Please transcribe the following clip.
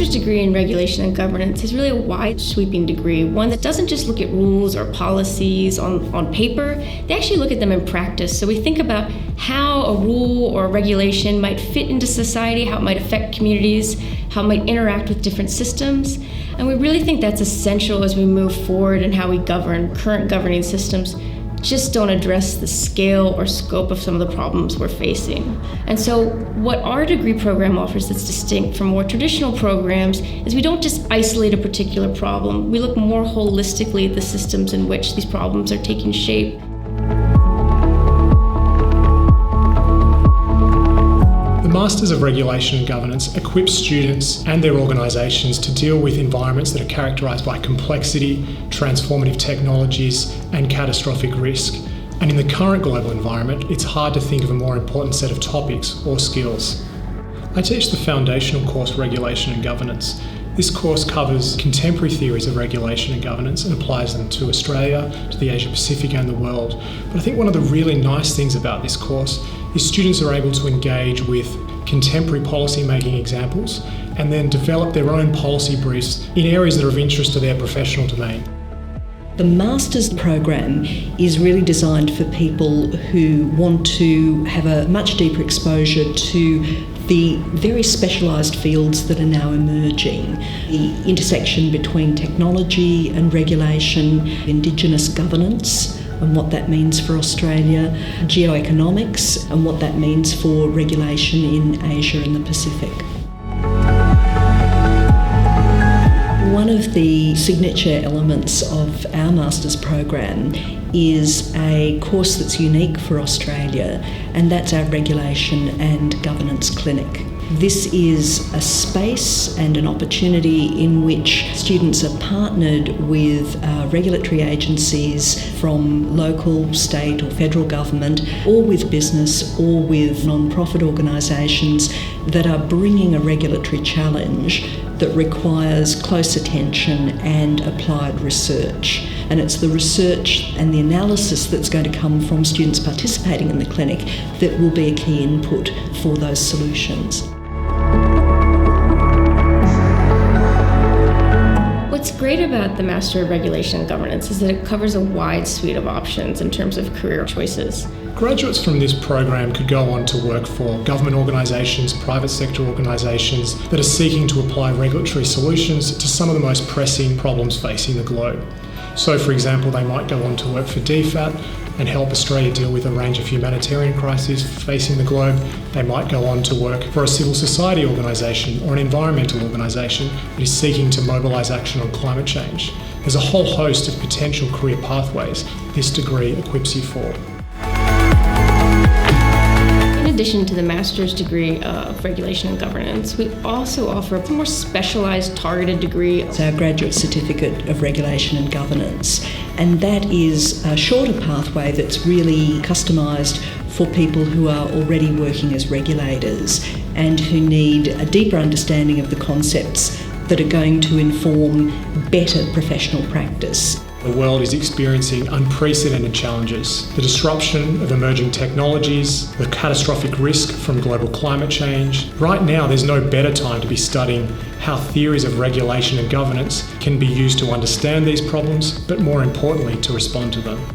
master's degree in regulation and governance is really a wide sweeping degree, one that doesn't just look at rules or policies on paper, they actually look at them in practice. So we think about how a rule or a regulation might fit into society, how it might affect communities, how it might interact with different systems. And we really think that's essential as we move forward in how we govern. Current governing systems just don't address the scale or scope of some of the problems we're facing. And so what our degree program offers that's distinct from more traditional programs is we don't just isolate a particular problem. We look more holistically at the systems in which these problems are taking shape. The Masters of Regulation and Governance equips students and their organisations to deal with environments that are characterised by complexity, transformative technologies and catastrophic risk. And in the current global environment, it's hard to think of a more important set of topics or skills. I teach the foundational course Regulation and Governance. This course covers contemporary theories of regulation and governance and applies them to Australia, to the Asia Pacific and the world. But I think one of the really nice things about this course is students are able to engage with contemporary policy making examples and then develop their own policy briefs in areas that are of interest to their professional domain. The Masters program is really designed for people who want to have a much deeper exposure to the very specialised fields that are now emerging. The intersection between technology and regulation, Indigenous governance and what that means for Australia, geoeconomics and what that means for regulation in Asia and the Pacific. One of the signature elements of our Masters program is a course that's unique for Australia, and that's our Regulation and Governance Clinic. This is a space and an opportunity in which students are partnered with regulatory agencies from local, state or federal government, or with business or with non-profit organisations that are bringing a regulatory challenge that requires close attention and applied research. And it's the research and the analysis that's going to come from students participating in the clinic that will be a key input for those solutions. What's great about the Master of Regulation and Governance is that it covers a wide suite of options in terms of career choices. Graduates from this program could go on to work for government organisations, private sector organisations that are seeking to apply regulatory solutions to some of the most pressing problems facing the globe. So, for example, they might go on to work for DFAT and help Australia deal with a range of humanitarian crises facing the globe. They might go on to work for a civil society organisation or an environmental organisation that is seeking to mobilise action on climate change. There's a whole host of potential career pathways this degree equips you for. In addition to the master's degree of regulation and governance, we also offer a more specialized targeted degree. It's our graduate certificate of regulation and governance, and that is a shorter pathway that's really customised for people who are already working as regulators and who need a deeper understanding of the concepts that are going to inform better professional practice. The world is experiencing unprecedented challenges. The disruption of emerging technologies, the catastrophic risk from global climate change. Right now, there's no better time to be studying how theories of regulation and governance can be used to understand these problems, but more importantly, to respond to them.